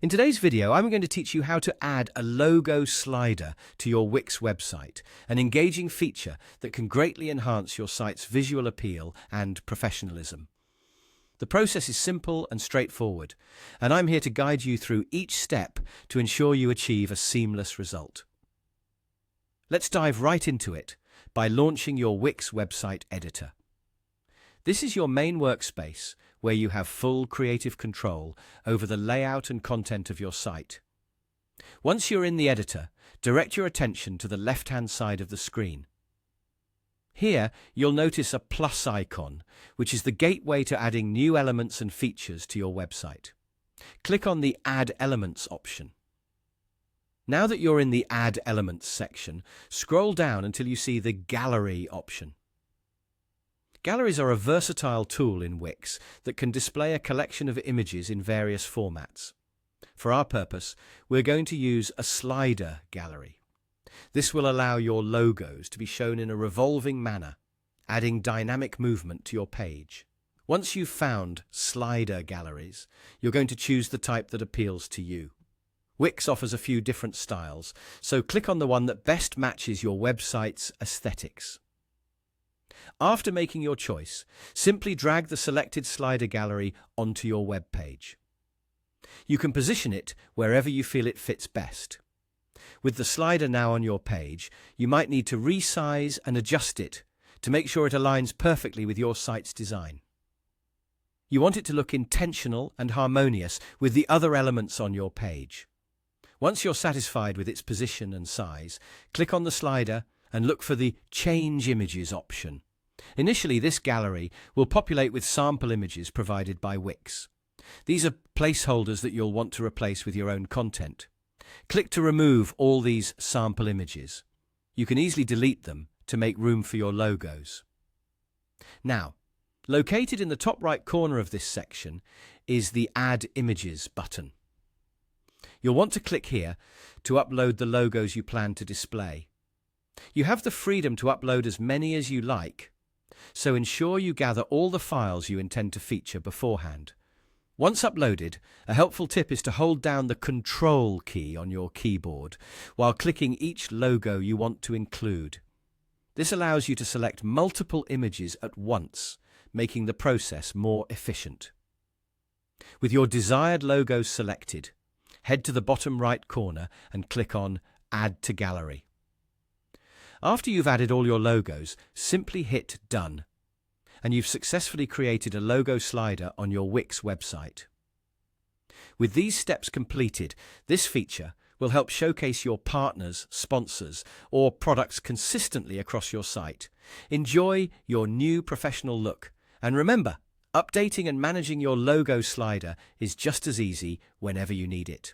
In today's video, I'm going to teach you how to add a logo slider to your Wix website, an engaging feature that can greatly enhance your site's visual appeal and professionalism. The process is simple and straightforward, and I'm here to guide you through each step to ensure you achieve a seamless result. Let's dive right into it by launching your Wix website editor. This is your main workspace where you have full creative control over the layout and content of your site. Once you're in the editor, direct your attention to the left-hand side of the screen. Here, you'll notice a plus icon, which is the gateway to adding new elements and features to your website. Click on the Add Elements option. Now that you're in the Add Elements section, scroll down until you see the Gallery option. Galleries are a versatile tool in Wix that can display a collection of images in various formats. For our purpose, we're going to use a slider gallery. This will allow your logos to be shown in a revolving manner, adding dynamic movement to your page. Once you've found slider galleries, you're going to choose the type that appeals to you. Wix offers a few different styles, so click on the one that best matches your website's aesthetics. After making your choice, simply drag the selected slider gallery onto your web page. You can position it wherever you feel it fits best. With the slider now on your page, you might need to resize and adjust it to make sure it aligns perfectly with your site's design. You want it to look intentional and harmonious with the other elements on your page. Once you're satisfied with its position and size, click on the slider and look for the Change Images option. Initially, this gallery will populate with sample images provided by Wix. These are placeholders that you'll want to replace with your own content. Click to remove all these sample images. You can easily delete them to make room for your logos. Now, located in the top right corner of this section is the Add Images button. You'll want to click here to upload the logos you plan to display. You have the freedom to upload as many as you like, so ensure you gather all the files you intend to feature beforehand. Once uploaded, a helpful tip is to hold down the Control key on your keyboard while clicking each logo you want to include. This allows you to select multiple images at once, making the process more efficient. With your desired logos selected, head to the bottom right corner and click on Add to Gallery. After you've added all your logos, simply hit Done, and you've successfully created a logo slider on your Wix website. With these steps completed, this feature will help showcase your partners, sponsors, or products consistently across your site. Enjoy your new professional look, and remember, updating and managing your logo slider is just as easy whenever you need it.